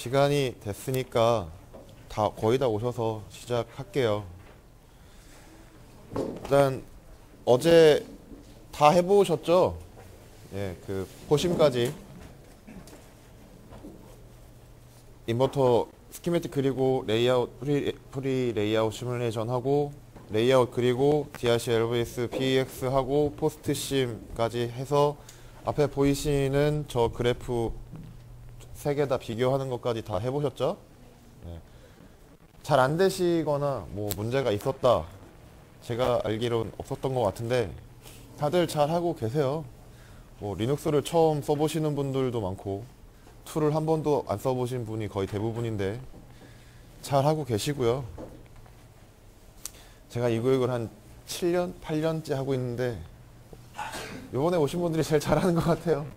시간이 됐으니까 거의 다 오셔서 시작할게요. 일단 어제 다 해보셨죠? 예, 그 포심까지 인버터 스키매틱 그리고 레이아웃 프리 레이아웃 시뮬레이션 하고 레이아웃 그리고 DRC LVS PEX 하고 포스트 심까지 해서 앞에 보이시는 저 그래프 세 개 다 비교하는 것까지 다 해보셨죠? 네. 잘 안 되시거나 뭐 문제가 있었다, 제가 알기로는 없었던 것 같은데 다들 잘 하고 계세요. 뭐 리눅스를 처음 써보시는 분들도 많고 툴을 한 번도 안 써보신 분이 거의 대부분인데 잘 하고 계시고요. 제가 이 교육을 한 7년, 8년째 하고 있는데 요번에 오신 분들이 제일 잘하는 것 같아요.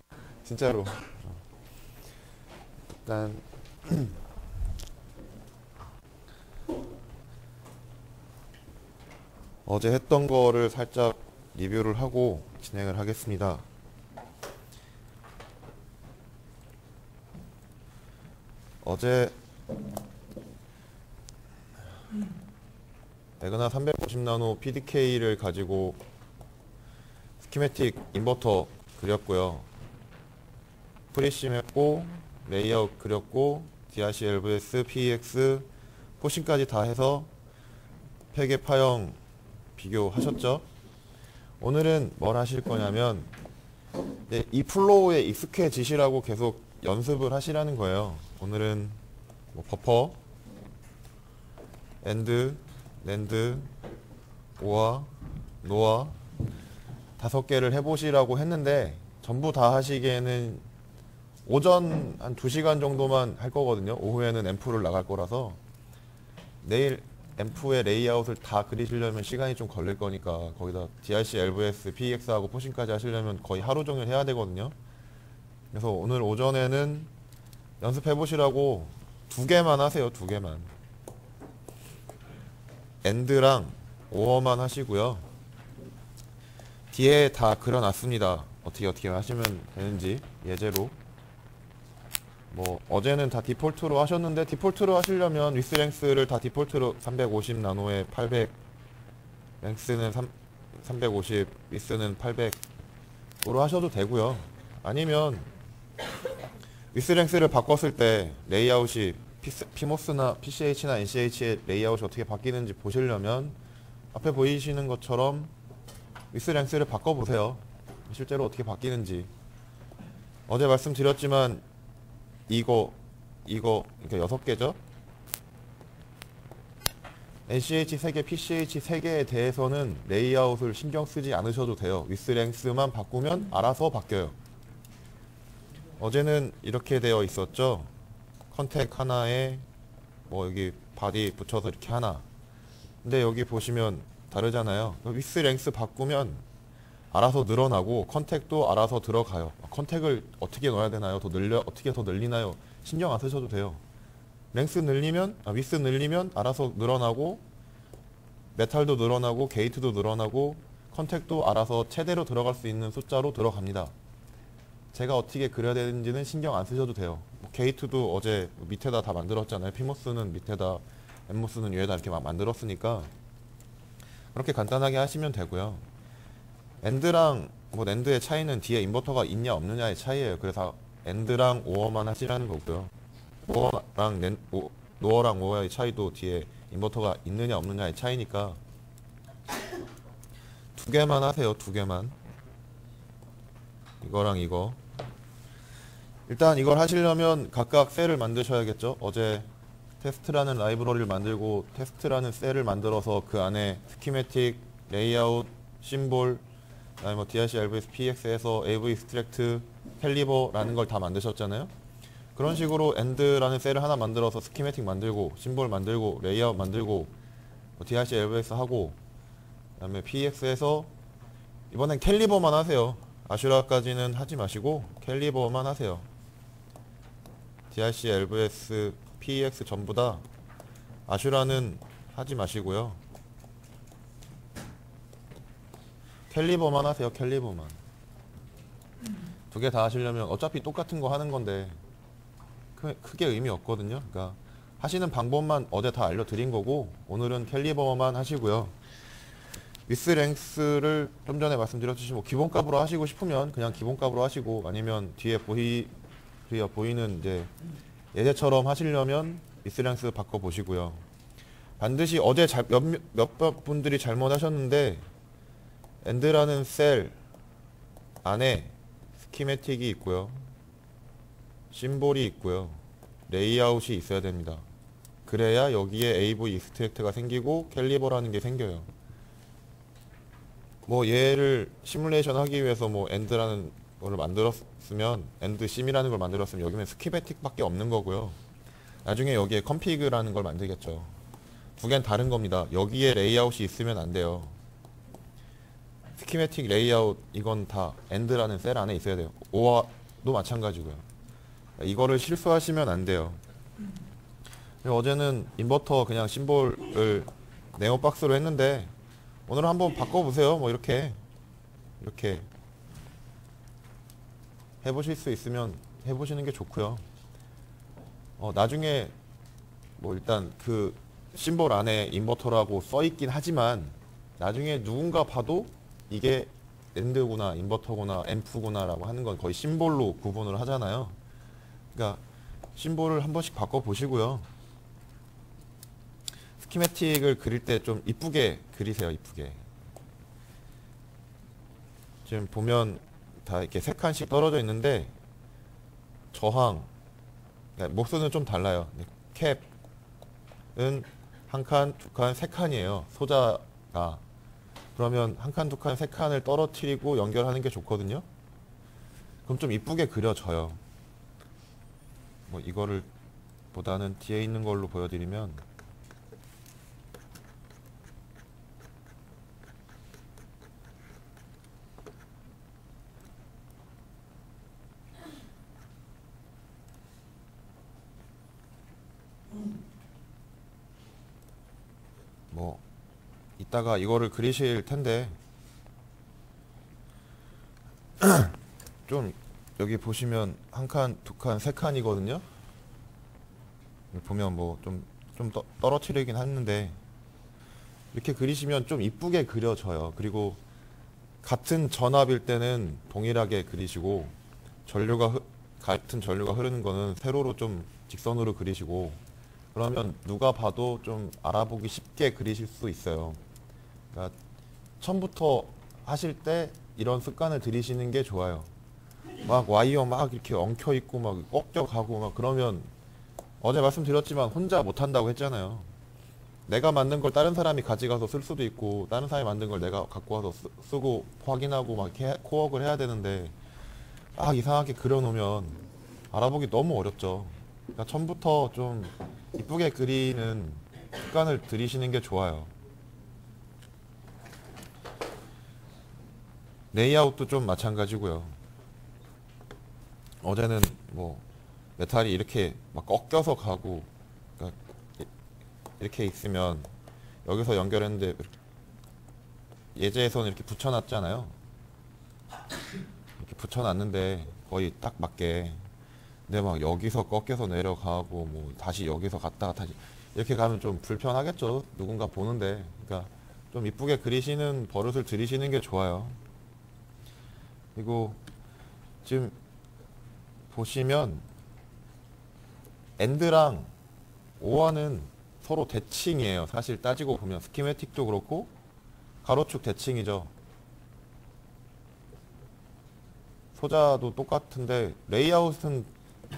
진짜로. 일단 어제 했던 거를 살짝 리뷰를 하고 진행을 하겠습니다. 어제 에그나 350나노 PDK를 가지고 스키매틱 인버터 그렸고요. 프리심 했고 레이아웃 그렸고 DRC LVS, PEX, 포싱까지 다 해서 팩의 파형 비교하셨죠? 오늘은 뭘 하실 거냐면 이 플로우에 익숙해지시라고 계속 연습을 하시라는 거예요. 오늘은 뭐 버퍼, 엔드, 랜드, 오아, 노아 5개를 해보시라고 했는데 전부 다 하시기에는 오전 한 2시간 정도만 할 거거든요. 오후에는 앰프를 나갈 거라서 내일 앰프의 레이아웃을 다 그리시려면 시간이 좀 걸릴 거니까 거기다 DRC, LVS, PEX하고 포싱까지 하시려면 거의 하루 종일 해야 되거든요. 그래서 오늘 오전에는 연습해 보시라고 2개만 하세요. 2개만. 엔드랑 오어만 하시고요. 뒤에 다 그려놨습니다. 어떻게 하시면 되는지 예제로. 뭐 어제는 다 디폴트로 하셨는데 디폴트로 하시려면 위스 랭스를 다 디폴트로 350 나노에 800, 랭스는 350, 위스는 800으로 하셔도 되고요. 아니면 위스 랭스를 바꿨을 때 레이아웃이 피모스나 PCH나 NCH의 레이아웃이 어떻게 바뀌는지 보시려면 앞에 보이시는 것처럼 위스 랭스를 바꿔보세요. 실제로 어떻게 바뀌는지. 어제 말씀드렸지만 이거 그러니까 6개죠. NCH 3개, PCH 3개에 대해서는 레이아웃을 신경 쓰지 않으셔도 돼요. 위스 랭스만 바꾸면 알아서 바뀌어요. 어제는 이렇게 되어 있었죠. 컨택 하나에 뭐 여기 바디 붙여서 이렇게 하나. 근데 여기 보시면 다르잖아요. 위스 랭스 바꾸면 알아서 늘어나고 컨택도 알아서 들어가요. 컨택을 어떻게 넣어야 되나요? 어떻게 더 늘리나요? 신경 안 쓰셔도 돼요. 랭스 늘리면, 위스 늘리면 알아서 늘어나고 메탈도 늘어나고 게이트도 늘어나고 컨택도 알아서 최대로 들어갈 수 있는 숫자로 들어갑니다. 제가 어떻게 그려야 되는지는 신경 안 쓰셔도 돼요. 게이트도 어제 밑에다 다 만들었잖아요. 피모스는 밑에다, 엠모스는 위에다 이렇게 막 만들었으니까 그렇게 간단하게 하시면 되고요. 엔드랑 뭐 랜드의 차이는 뒤에 인버터가 있냐 없느냐의 차이예요. 그래서 엔드랑 오어만 하시라는 거고요. 노어랑 오어의 차이도 뒤에 인버터가 있느냐 없느냐의 차이니까 2개만 하세요. 2개만. 이거랑 이거. 일단 이걸 하시려면 각각 셀을 만드셔야겠죠. 어제 테스트라는 라이브러리를 만들고 테스트라는 셀을 만들어서 그 안에 스키매틱, 레이아웃, 심볼, 그다음에 뭐 DRC, LVS, PX에서 AV 익스트랙트, 캘리버라는 걸 다 만드셨잖아요. 그런 식으로 엔드라는 셀을 하나 만들어서 스키매틱 만들고 심볼 만들고 레이아웃 만들고 뭐 DRC, LVS 하고 그다음에 PX에서 이번엔 캘리버만 하세요. 아슈라까지는 하지 마시고 캘리버만 하세요. DRC, LVS, PEX 전부 다 아슈라는 하지 마시고요. 캘리버만 하세요. 캘리버만. 2개 다 하시려면 어차피 똑같은 거 하는 건데 크게 의미 없거든요. 그러니까 하시는 방법만 어제 다 알려드린 거고 오늘은 캘리버만 하시고요. 위스랭스를 좀 전에 말씀드렸듯이 뭐 기본값으로 하시고 싶으면 그냥 기본값으로 하시고, 아니면 뒤에 보이는 이제 예제처럼 하시려면 위스랭스 바꿔 보시고요. 반드시 어제 몇 분들이 잘못하셨는데, 엔드라는 셀 안에 스키매틱이 있고요, 심볼이 있고요, 레이아웃이 있어야 됩니다. 그래야 여기에 AV 익스트랙트가 생기고 캘리버라는 게 생겨요. 뭐 얘를 시뮬레이션 하기 위해서 뭐 엔드라는 거를 만들었으면, 엔드 심이라는 걸 만들었으면 여기는 스키매틱 밖에 없는 거고요. 나중에 여기에 컴피그라는 걸 만들겠죠. 두 개는 다른 겁니다. 여기에 레이아웃이 있으면 안 돼요. 스키매틱, 레이아웃, 이건 다 엔드라는 셀 안에 있어야 돼요. 오화도 마찬가지고요. 이거를 실수하시면 안 돼요. 어제는 인버터 그냥 심볼을 네오박스로 했는데, 오늘은 한번 바꿔보세요. 뭐 이렇게 해보실 수 있으면 해보시는 게 좋고요. 나중에 뭐 일단 그 심볼 안에 인버터라고 써있긴 하지만, 나중에 누군가 봐도 이게 엔드구나, 인버터구나, 앰프구나 라고 하는 건 거의 심볼로 구분을 하잖아요. 그러니까 심볼을 한 번씩 바꿔보시고요. 스키매틱을 그릴 때 좀 이쁘게 그리세요. 이쁘게. 지금 보면 다 이렇게 3칸씩 떨어져 있는데, 저항, 그러니까 목수는 좀 달라요. 캡은 1칸, 2칸, 3칸이에요. 소자가. 그러면 1칸, 2칸, 3칸을 떨어뜨리고 연결하는 게 좋거든요. 그럼 좀 이쁘게 그려져요. 뭐 이거를 보다는 뒤에 있는 걸로 보여드리면, 뭐 이따가 이거를 그리실 텐데, 좀 여기 보시면 1칸, 2칸, 3칸이거든요. 보면 뭐 좀 떨어뜨리긴 했는데, 이렇게 그리시면 좀 이쁘게 그려져요. 그리고 같은 전압일 때는 동일하게 그리시고, 같은 전류가 흐르는 거는 세로로 좀 직선으로 그리시고, 그러면 누가 봐도 좀 알아보기 쉽게 그리실 수 있어요. 그러니까 처음부터 하실 때 이런 습관을 들이시는 게 좋아요. 막 와이어 막 이렇게 엉켜 있고 막 꺾여가고 막 그러면, 어제 말씀드렸지만 혼자 못한다고 했잖아요. 내가 만든 걸 다른 사람이 가져가서 쓸 수도 있고, 다른 사람이 만든 걸 내가 갖고 와서 쓰고 확인하고 막 이렇게 코웍을 해야 되는데, 막 이상하게 그려놓으면 알아보기 너무 어렵죠. 그러니까 처음부터 좀 이쁘게 그리는 습관을 들이시는 게 좋아요. 레이아웃도 좀 마찬가지고요. 어제는 뭐 메탈이 이렇게 막 꺾여서 가고, 그러니까 이렇게 있으면 여기서 연결했는데 예제에서는 이렇게 붙여놨잖아요. 이렇게 붙여놨는데 거의 딱 맞게, 근데 막 여기서 꺾여서 내려가고 뭐 다시 여기서 갔다가 다시 이렇게 가면 좀 불편하겠죠. 누군가 보는데. 그러니까 좀 이쁘게 그리시는 버릇을 들이시는 게 좋아요. 그리고 지금 보시면 엔드랑 오화는 서로 대칭이에요. 사실 따지고 보면 스키매틱도 그렇고 가로축 대칭이죠. 소자도 똑같은데 레이아웃은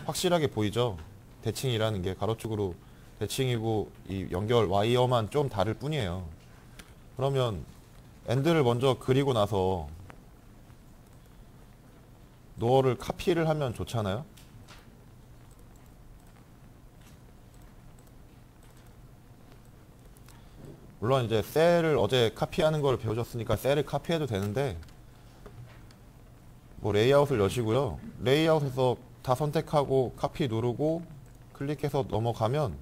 확실하게 보이죠. 대칭이라는 게 가로축으로 대칭이고, 이 연결 와이어만 좀 다를 뿐이에요. 그러면 엔드를 먼저 그리고 나서 노어를 카피를 하면 좋잖아요. 물론 이제 셀을 어제 카피하는 걸 배우셨으니까 셀을 카피해도 되는데, 뭐 레이아웃을 여시고요. 레이아웃에서 다 선택하고 카피 누르고 클릭해서 넘어가면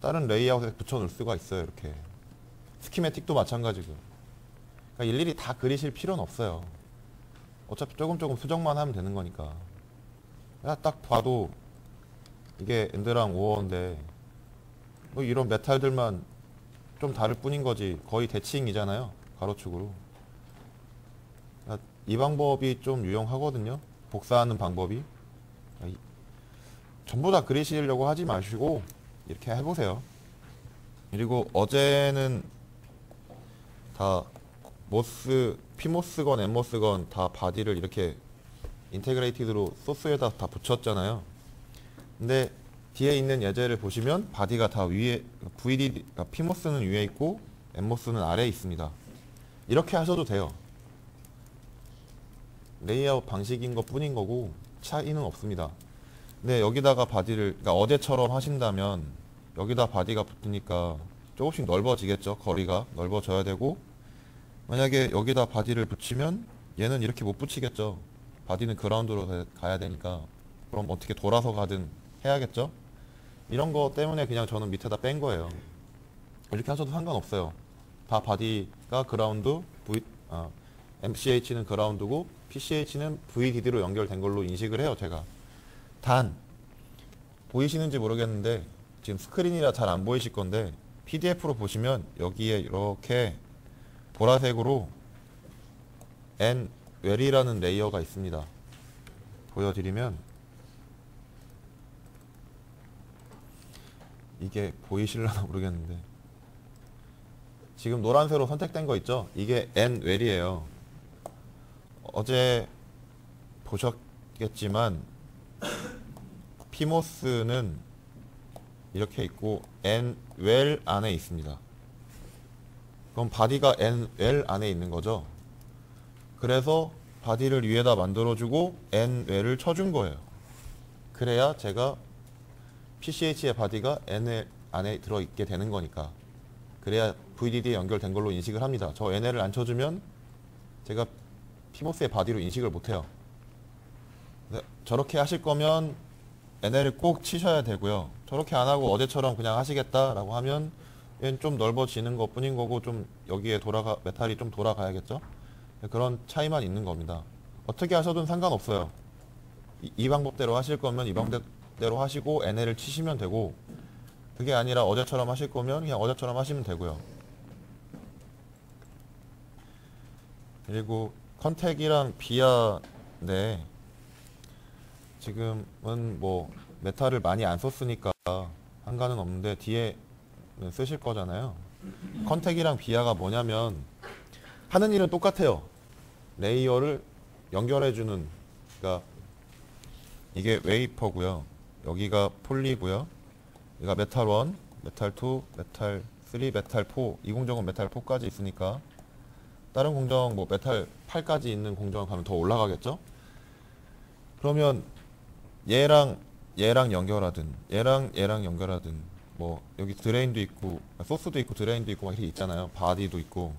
다른 레이아웃에 붙여 놓을 수가 있어요. 이렇게 스키매틱도 마찬가지고. 그러니까 일일이 다 그리실 필요는 없어요. 어차피 조금 수정만 하면 되는 거니까. 그냥 딱 봐도 이게 엔드랑 오어인데 뭐 이런 메탈들만 좀 다를 뿐인 거지 거의 대칭이잖아요. 가로축으로. 그러니까 이 방법이 좀 유용하거든요. 복사하는 방법이. 전부 다 그리시려고 하지 마시고 이렇게 해보세요. 그리고 어제는 다 모스, 피모스건 엠모스건 다 바디를 이렇게 인테그레이티드로 소스에다 다 붙였잖아요. 근데 뒤에 있는 예제를 보시면 바디가 다 위에 VD, 그러니까 피모스는 위에 있고 엠모스는 아래에 있습니다. 이렇게 하셔도 돼요. 레이아웃 방식인 것 뿐인 거고 차이는 없습니다. 근데 여기다가 바디를, 그러니까 어제처럼 하신다면 여기다 바디가 붙으니까 조금씩 넓어지겠죠. 거리가 넓어져야 되고, 만약에 여기다 바디를 붙이면 얘는 이렇게 못 붙이겠죠. 바디는 그라운드로 가야 되니까. 그럼 어떻게 돌아서 가든 해야겠죠. 이런 거 때문에 그냥 저는 밑에다 뺀 거예요. 이렇게 하셔도 상관없어요. 다 바디가 그라운드, MCH는 그라운드고 PCH는 VDD로 연결된 걸로 인식을 해요. 제가. 단 보이시는지 모르겠는데 지금 스크린이라 잘 안 보이실 건데 PDF로 보시면 여기에 이렇게 보라색으로 nwell이라는 레이어가 있습니다. 보여드리면 이게 보이실려나 모르겠는데 지금 노란색으로 선택된 거 있죠? 이게 nwell이에요. 어제 보셨겠지만 피모스는 이렇게 있고 nwell 안에 있습니다. 그럼 바디가 nwell 안에 있는 거죠. 그래서 바디를 위에다 만들어주고 nwell을 쳐준 거예요. 그래야 제가 PCH의 바디가 nwell 안에 들어있게 되는 거니까. 그래야 VDD에 연결된 걸로 인식을 합니다. 저 nwell을 안 쳐주면 제가 피모스의 바디로 인식을 못해요. 저렇게 하실 거면 nwell을 꼭 치셔야 되고요. 저렇게 안 하고 어제처럼 그냥 하시겠다라고 하면 얘는 좀 넓어지는 것 뿐인 거고 좀 여기에 메탈이 좀 돌아가야겠죠. 그런 차이만 있는 겁니다. 어떻게 하셔도 상관없어요. 이 방법대로 하실 거면 이 방법대로 하시고 nwell을 치시면 되고, 그게 아니라 어제처럼 하실 거면 그냥 어제처럼 하시면 되고요. 그리고 컨택이랑 비아인데 지금은 뭐 메탈을 많이 안 썼으니까 상관은 없는데 뒤에 쓰실 거잖아요. 컨택이랑 비아가 뭐냐면 하는 일은 똑같아요. 레이어를 연결해주는, 그러니까 이게 웨이퍼고요. 여기가 폴리고요. 여기가 메탈 1, 메탈 2, 메탈 3, 메탈 4. 이 공정은 메탈 4까지 있으니까 다른 공정 뭐 메탈 8까지 있는 공정 가면 더 올라가겠죠. 그러면 얘랑 연결하든 얘랑 연결하든 뭐 여기 드레인도 있고 소스도 있고 드레인도 있고 막 이렇게 있잖아요. 바디도 있고.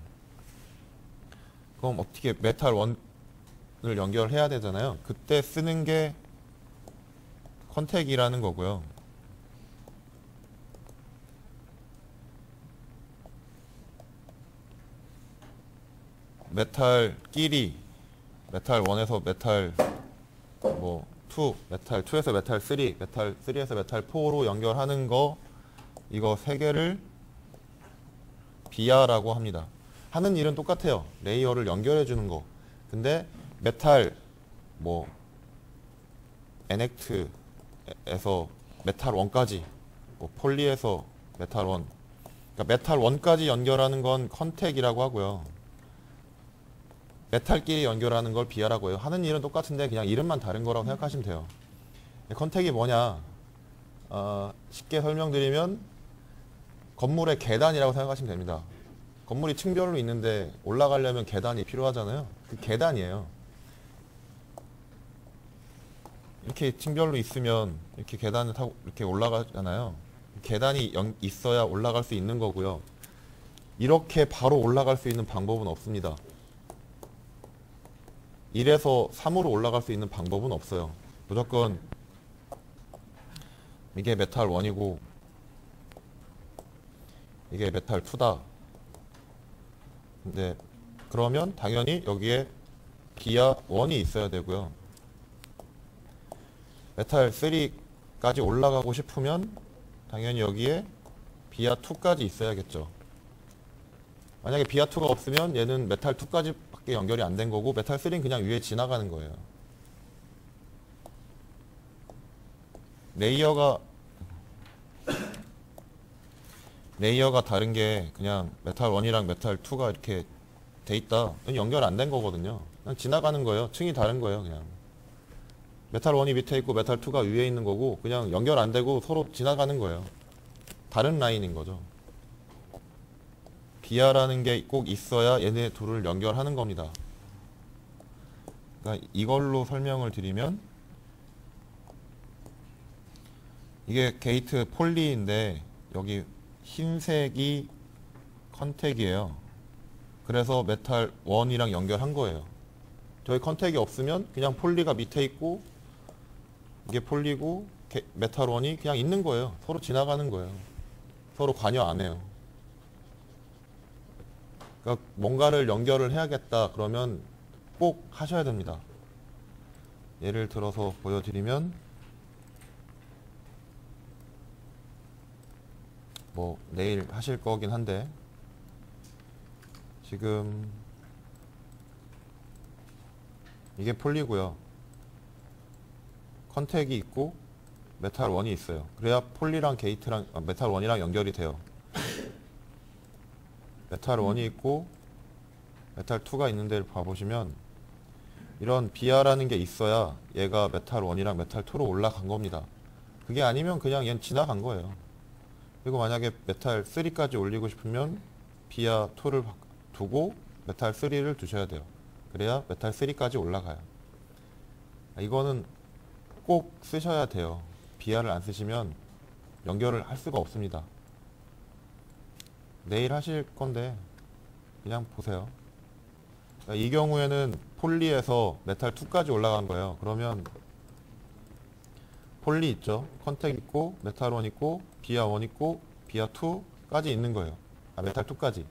그럼 어떻게 메탈 1을 연결해야 되잖아요. 그때 쓰는 게 컨택이라는 거고요. 메탈끼리 메탈 1에서 메탈 뭐 2, 메탈 2에서 메탈 3, 메탈 3에서 메탈 4로 연결하는 거, 이거 세 개를 비아라고 합니다. 하는 일은 똑같아요. 레이어를 연결해 주는 거. 근데 메탈 뭐 에넥트에서 메탈 1까지, 뭐 폴리에서 메탈 1, 그러니까 메탈 1까지 연결하는 건 컨택이라고 하고요. 메탈끼리 연결하는 걸 비아라고 해요. 하는 일은 똑같은데 그냥 이름만 다른 거라고 생각하시면 돼요. 컨택이 뭐냐, 쉽게 설명드리면 건물의 계단이라고 생각하시면 됩니다. 건물이 층별로 있는데 올라가려면 계단이 필요하잖아요. 그 계단이에요. 이렇게 층별로 있으면 이렇게 계단을 타고 이렇게 올라가잖아요. 계단이 있어야 올라갈 수 있는 거고요. 이렇게 바로 올라갈 수 있는 방법은 없습니다. 1에서 3으로 올라갈 수 있는 방법은 없어요. 무조건 이게 메탈 1이고 이게 메탈 2다. 근데 그러면 당연히 여기에 비아 1이 있어야 되고요. 메탈 3 까지 올라가고 싶으면 당연히 여기에 비아2까지 있어야겠죠. 만약에 비아2가 없으면 얘는 메탈2까지 밖에 연결이 안 된 거고 메탈3는 그냥 위에 지나가는 거예요. 레이어가 다른 게 그냥 메탈1이랑 메탈2가 이렇게 돼 있다. 연결 안 된 거거든요. 그냥 지나가는 거예요. 층이 다른 거예요. 그냥 메탈1이 밑에 있고 메탈2가 위에 있는 거고 그냥 연결 안 되고 서로 지나가는 거예요. 다른 라인인 거죠. 비아라는 게 꼭 있어야 얘네 둘을 연결하는 겁니다. 그러니까 이걸로 설명을 드리면 이게 게이트 폴리인데 여기 흰색이 컨택이에요. 그래서 메탈 1이랑 연결한 거예요. 저희 컨택이 없으면 그냥 폴리가 밑에 있고 이게 폴리고 메탈 1이 그냥 있는 거예요. 서로 지나가는 거예요. 서로 관여 안 해요. 그러니까 뭔가를 연결을 해야겠다 그러면 꼭 하셔야 됩니다. 예를 들어서 보여드리면 뭐 내일 하실 거긴 한데 지금 이게 폴리고요. 컨택이 있고 메탈 1이 있어요. 그래야 폴리랑 게이트랑 메탈 1이랑 연결이 돼요. 메탈 1이 있고 메탈 2가 있는 데를 봐보시면 이런 비아라는 게 있어야 얘가 메탈 1이랑 메탈 2로 올라간 겁니다. 그게 아니면 그냥 얘는 지나간 거예요. 그리고 만약에 메탈 3까지 올리고 싶으면 비아 2를 두고 메탈 3를 두셔야 돼요. 그래야 메탈 3까지 올라가요. 이거는 꼭 쓰셔야 돼요. 비아를 안 쓰시면 연결을 할 수가 없습니다. 내일 하실 건데 그냥 보세요. 이 경우에는 폴리에서 메탈 2까지 올라간 거예요. 그러면 폴리 있죠. 컨택 있고 메탈 1 있고 비아 1 있고 비아 2까지 있는 거예요. 메탈 2까지.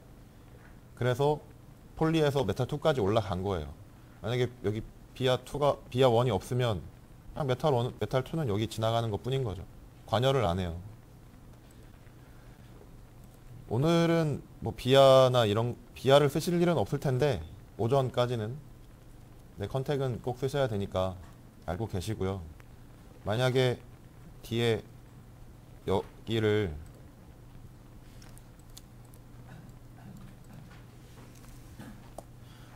그래서 폴리에서 메탈 2까지 올라간 거예요. 만약에 여기 비아 1이 없으면 그냥 메탈 2는 여기 지나가는 것 뿐인 거죠. 관여를 안 해요. 오늘은 뭐 비아를 쓰실 일은 없을 텐데 오전까지는 컨택은 꼭 쓰셔야 되니까 알고 계시고요. 만약에 뒤에 여기를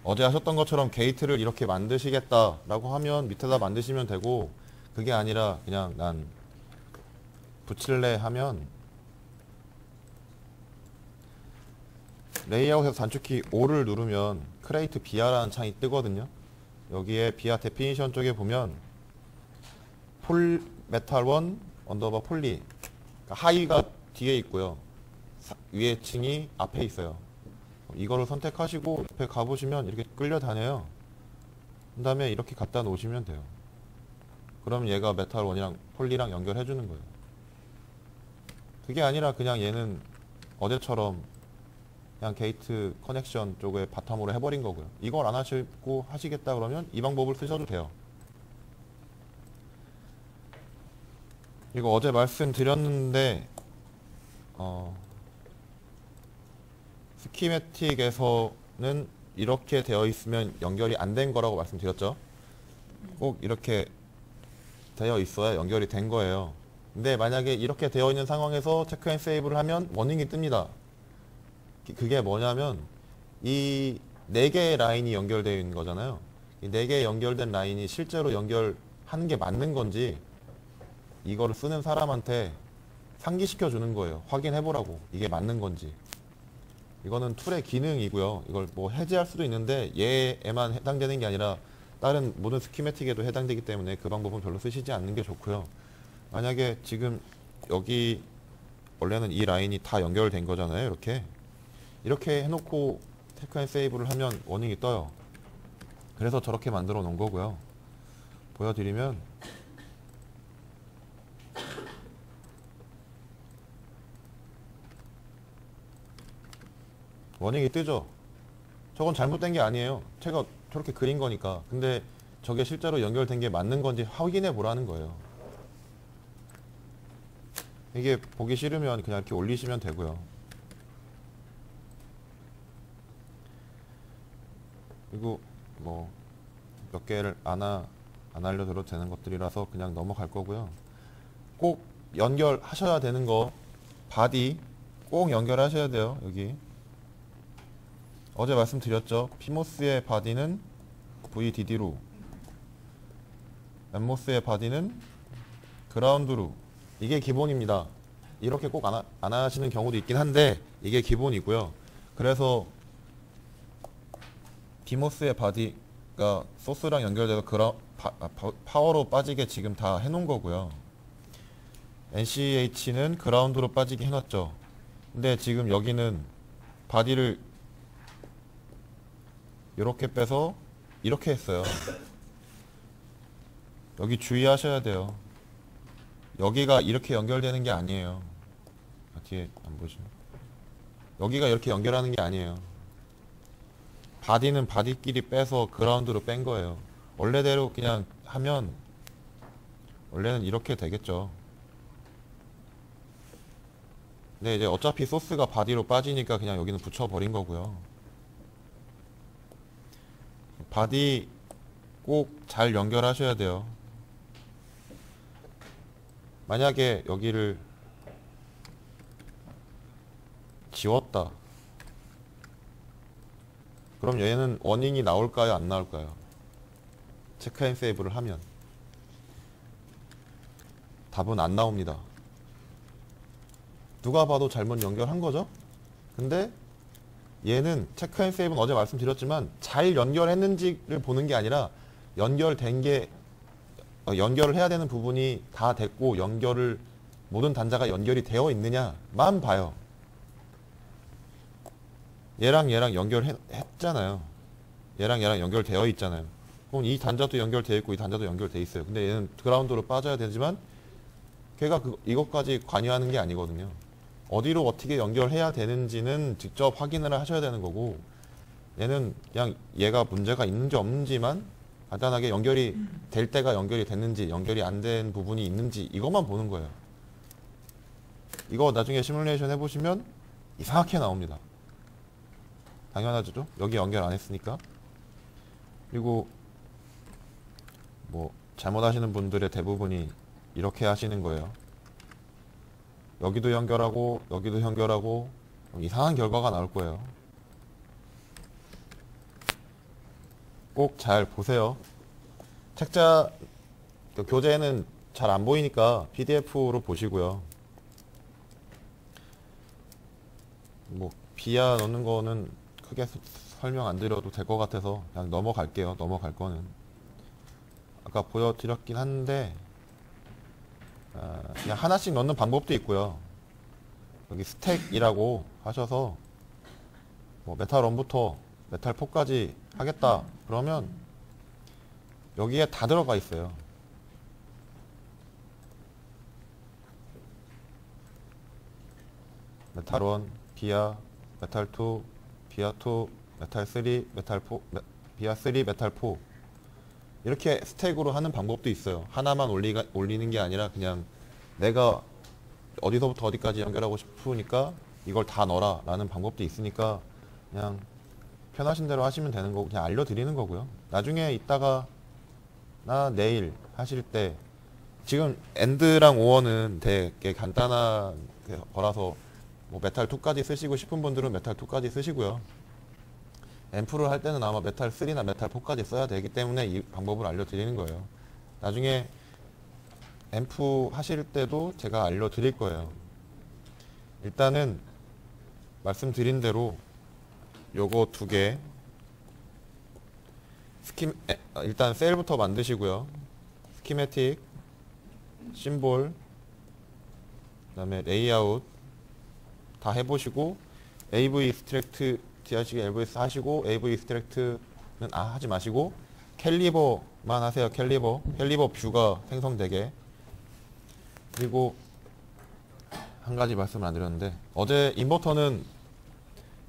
어제 하셨던 것처럼 게이트를 이렇게 만드시겠다라고 하면 밑에다 만드시면 되고, 그게 아니라 그냥 난 붙일래 하면 레이아웃에서 단축키 5를 누르면 크레이트 비아라는 창이 뜨거든요. 여기에 비아 데피니션 쪽에 보면 메탈 1 언더바 폴리, 그러니까 하이가 뒤에 있고요, 위에 층이 앞에 있어요. 이거를 선택하시고 옆에 가보시면 이렇게 끌려다녀요. 그 다음에 이렇게 갖다 놓으시면 돼요. 그럼 얘가 메탈 1이랑 폴리랑 연결해주는 거예요. 그게 아니라 그냥 얘는 어제처럼 그냥 게이트 커넥션 쪽에 바텀으로 해버린 거고요. 이걸 안 하시고 하시겠다 그러면 이 방법을 쓰셔도 돼요. 이거 어제 말씀드렸는데 스키매틱에서는 이렇게 되어 있으면 연결이 안 된 거라고 말씀드렸죠. 꼭 이렇게 되어 있어야 연결이 된 거예요. 근데 만약에 이렇게 되어 있는 상황에서 체크 앤 세이브를 하면 워닝이 뜹니다. 그게 뭐냐면 이 4개의 라인이 연결되어 있는 거잖아요. 이 4개 연결된 라인이 실제로 연결하는 게 맞는 건지 이거를 쓰는 사람한테 상기시켜 주는 거예요. 확인해 보라고, 이게 맞는 건지. 이거는 툴의 기능이고요. 이걸 뭐 해제할 수도 있는데 얘에만 해당되는 게 아니라 다른 모든 스키매틱에도 해당되기 때문에 그 방법은 별로 쓰시지 않는 게 좋고요. 만약에 지금 여기 원래는 이 라인이 다 연결된 거잖아요. 이렇게 해놓고 체크 앤 세이브를 하면 워닝이 떠요. 그래서 저렇게 만들어 놓은 거고요. 보여드리면 워닝이 뜨죠. 저건 잘못된 게 아니에요. 제가 저렇게 그린 거니까. 근데 저게 실제로 연결된 게 맞는 건지 확인해 보라는 거예요. 이게 보기 싫으면 그냥 이렇게 올리시면 되고요. 그리고 뭐 몇 개를 안 알려드려도 되는 것들이라서 그냥 넘어갈 거고요. 꼭 연결하셔야 되는 거, 바디 꼭 연결하셔야 돼요. 여기 어제 말씀드렸죠. 피모스의 바디는 VDD로, 엠모스의 바디는 그라운드로. 이게 기본입니다. 이렇게 꼭 안 하시는 경우도 있긴 한데 이게 기본이고요. 그래서 피모스의 바디가 소스랑 연결돼서 파워로 빠지게 지금 다 해놓은 거고요. NCH는 그라운드로 빠지게 해놨죠. 근데 지금 여기는 바디를 이렇게 빼서 이렇게 했어요. 여기 주의하셔야 돼요. 여기가 이렇게 연결되는 게 아니에요. 뒤에 안 보시죠? 여기가 이렇게 연결하는 게 아니에요. 바디는 바디끼리 빼서 그라운드로 뺀 거예요. 원래대로 그냥 하면 원래는 이렇게 되겠죠. 근데 이제 어차피 소스가 바디로 빠지니까 그냥 여기는 붙여버린 거고요. 바디 꼭 잘 연결하셔야 돼요. 만약에 여기를 지웠다. 그럼 얘는 워닝이 나올까요? 안 나올까요? 체크 앤 세이브를 하면 답은 안 나옵니다. 누가 봐도 잘못 연결한 거죠? 근데 얘는 체크 앤 세이브는 어제 말씀드렸지만 잘 연결했는지를 보는 게 아니라 연결된 게 연결을 해야 되는 부분이 다 됐고 모든 단자가 연결이 되어 있느냐만 봐요. 얘랑 연결했잖아요. 얘랑 연결되어 있잖아요. 그럼 이 단자도 연결되어 있고 이 단자도 연결되어 있어요. 근데 얘는 그라운드로 빠져야 되지만 걔가 이것까지 관여하는 게 아니거든요. 어디로 어떻게 연결해야 되는지는 직접 확인을 하셔야 되는 거고, 얘는 그냥 얘가 문제가 있는지 없는지만 간단하게 연결이 될 때가 연결이 됐는지 연결이 안 된 부분이 있는지 이것만 보는 거예요. 이거 나중에 시뮬레이션 해보시면 이상하게 나옵니다. 당연하죠. 여기 연결 안 했으니까. 그리고 뭐 잘못하시는 분들의 대부분이 이렇게 하시는 거예요. 여기도 연결하고 여기도 연결하고 이상한 결과가 나올 거예요. 꼭 잘 보세요. 책자 교재는 잘 안 보이니까 PDF로 보시고요. 뭐 비하 넣는 거는 크게 설명 안 드려도 될 것 같아서 그냥 넘어갈게요. 넘어갈 거는 아까 보여드렸긴 한데 그냥 하나씩 넣는 방법도 있고요. 여기 스택이라고 하셔서 뭐 메탈 1부터 메탈 4까지 하겠다 그러면 여기에 다 들어가 있어요. 메탈 1, 비아, 메탈 2, 비아 2, 메탈 3, 메탈 4, 비아 3, 메탈 4 이렇게 스택으로 하는 방법도 있어요. 하나만 올리는 게 아니라 그냥 내가 어디서부터 어디까지 연결하고 싶으니까 이걸 다 넣어라 라는 방법도 있으니까 그냥 편하신 대로 하시면 되는 거고 그냥 알려드리는 거고요. 나중에 이따가 나 내일 하실 때 지금 엔드랑 오어는 되게 간단한 거라서 뭐 메탈 2까지 쓰시고 싶은 분들은 메탈 2까지 쓰시고요. 앰프를 할 때는 아마 메탈 3나 메탈 4까지 써야 되기 때문에 이 방법을 알려드리는 거예요. 나중에 앰프 하실 때도 제가 알려드릴 거예요. 일단은 말씀드린 대로 요거 2개 일단 셀부터 만드시고요. 스키매틱, 심볼, 그 다음에 레이아웃 다 해보시고 AV 스트랙트 DRC LVS 하시고 AV 스트랙트는 하지 마시고 캘리버만 하세요. 캘리버 뷰가 생성되게. 그리고 한 가지 말씀을 안 드렸는데 어제 인버터는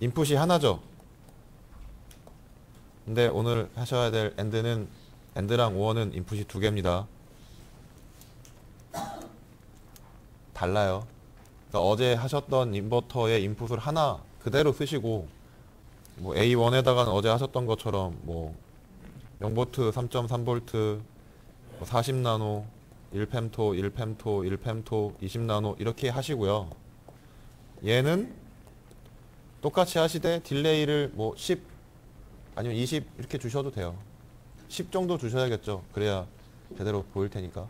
인풋이 하나죠. 근데 오늘 하셔야 될 엔드랑 오어는 인풋이 2개입니다. 달라요. 그러니까 어제 하셨던 인버터의 인풋을 하나 그대로 쓰시고 뭐 A1에다가는 어제 하셨던 것처럼 뭐 0V, 3.3V, 40나노, 1펜토, 1펜토, 1펜토, 20나노 이렇게 하시고요. 얘는 똑같이 하시되 딜레이를 뭐 10 아니면 20 이렇게 주셔도 돼요. 10 정도 주셔야겠죠. 그래야 제대로 보일 테니까.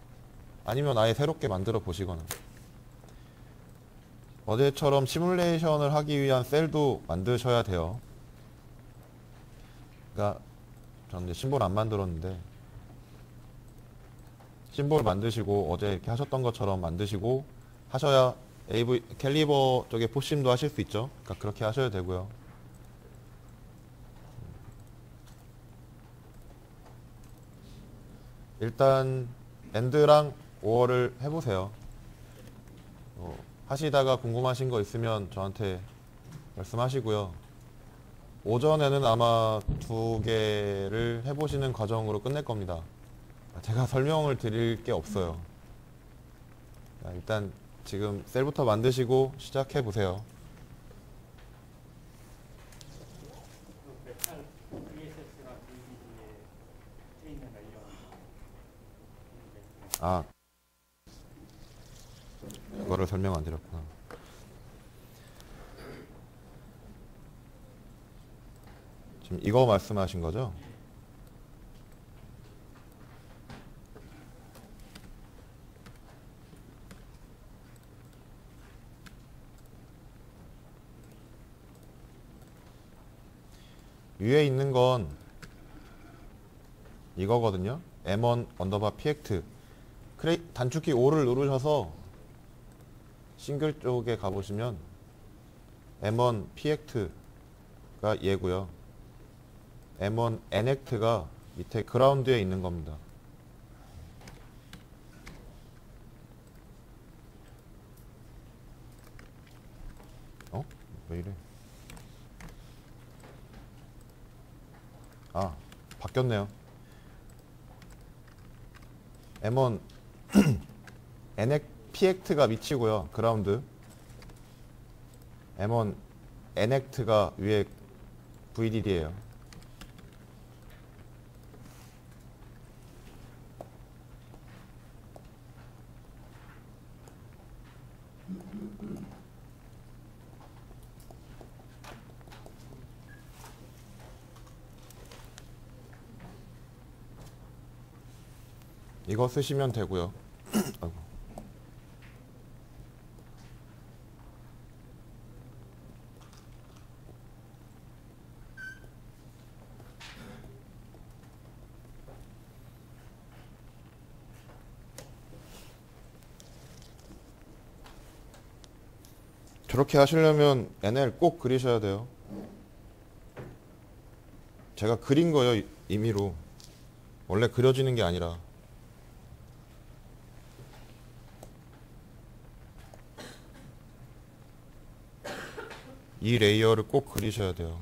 아니면 아예 새롭게 만들어 보시거나. 어제처럼 시뮬레이션을 하기 위한 셀도 만드셔야 돼요. 그러니까 저는 이제 심볼 안 만들었는데 심볼 만드시고 어제 이렇게 하셨던 것처럼 만드시고 하셔야 AV 캘리버 쪽에 포심도 하실 수 있죠. 그러니까 그렇게 하셔야 되고요. 일단 엔드랑 5월을 해보세요. 하시다가 궁금하신 거 있으면 저한테 말씀하시고요. 오전에는 아마 두 개를 해보시는 과정으로 끝낼 겁니다. 제가 설명을 드릴 게 없어요. 일단 지금 셀부터 만드시고 시작해 보세요. 메탈 VSS가 VDD에 붙어 있는 거 이런 아, 그거를 설명 안 드렸구나. 지금 이거 말씀하신 거죠? 위에 있는 건 이거거든요. M1 언더바 PX 단축키 5를 누르셔서 싱글 쪽에 가보시면 M1 PX가 얘고요. M1 NACT가 밑에 그라운드에 있는 겁니다. 왜 이래? 아, 바뀌었네요. M1 PX가 밑이고요. 그라운드. M1 NACT가 위에 VDD예요. 이거 쓰시면 되고요. 아이고. 저렇게 하시려면 NL 꼭 그리셔야 돼요. 제가 그린 거예요, 임의로. 원래 그려지는 게 아니라. 이 레이어를 꼭 그리셔야 돼요.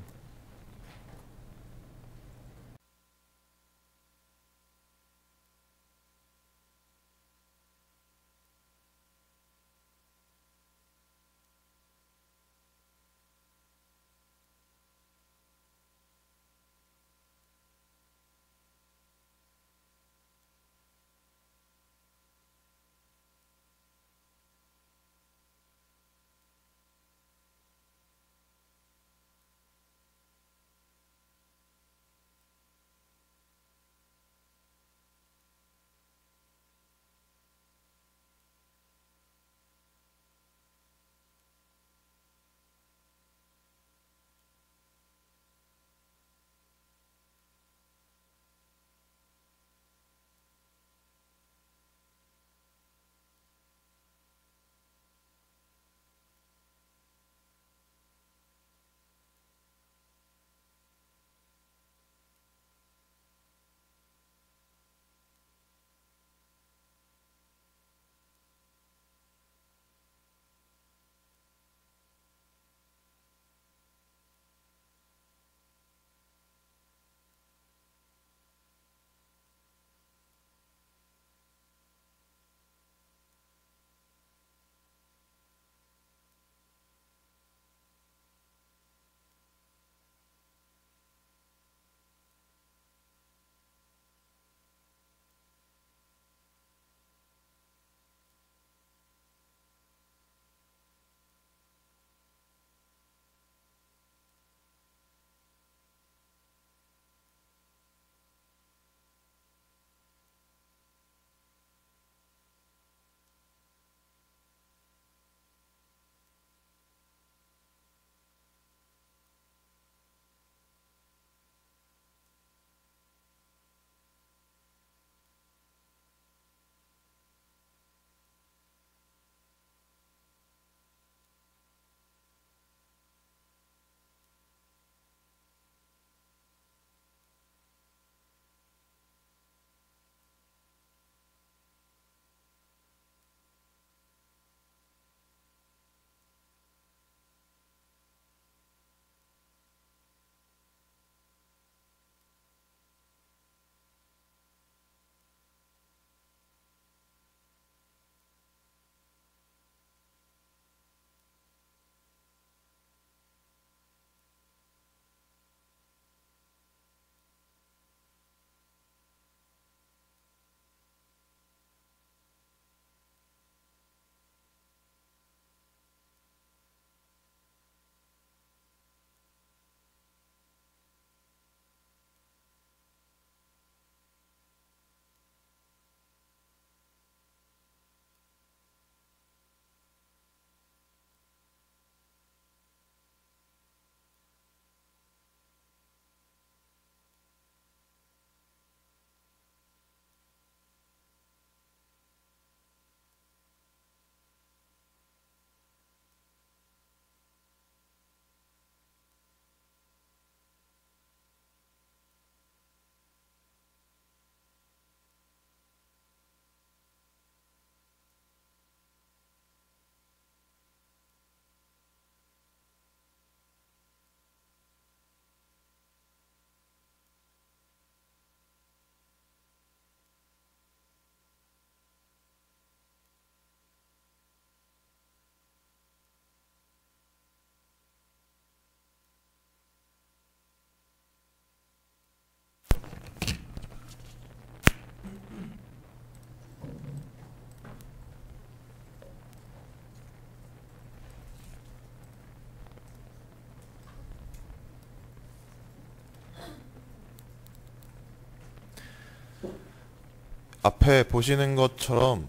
앞에 보시는 것처럼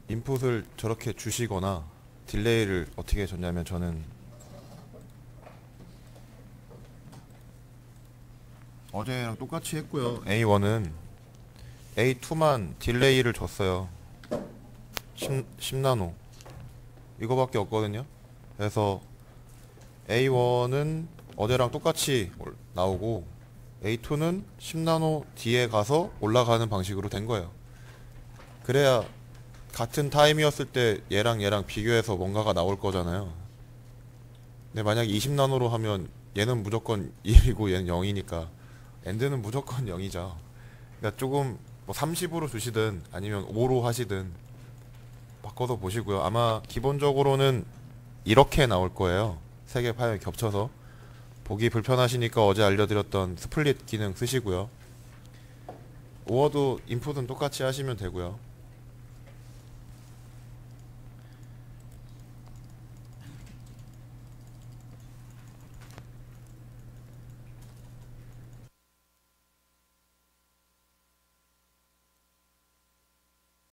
인풋을 저렇게 주시거나 딜레이를 어떻게 줬냐면 저는 어제랑 똑같이 했고요. A1은 A2만 딜레이를 줬어요. 10나노 이거밖에 없거든요. 그래서 A1은 어제랑 똑같이 나오고 A2는 10나노 뒤에 가서 올라가는 방식으로 된 거예요. 그래야 같은 타임이었을 때 얘랑 비교해서 뭔가가 나올 거잖아요. 근데 만약에 20나노로 하면 얘는 무조건 1이고 얘는 0이니까 엔드는 무조건 0이죠. 그러니까 조금 뭐 30으로 주시든 아니면 5로 하시든 바꿔서 보시고요. 아마 기본적으로는 이렇게 나올 거예요. 세 개 파일 겹쳐서. 보기 불편하시니까 어제 알려드렸던 스플릿 기능 쓰시고요. 오어도 인풋은 똑같이 하시면 되고요.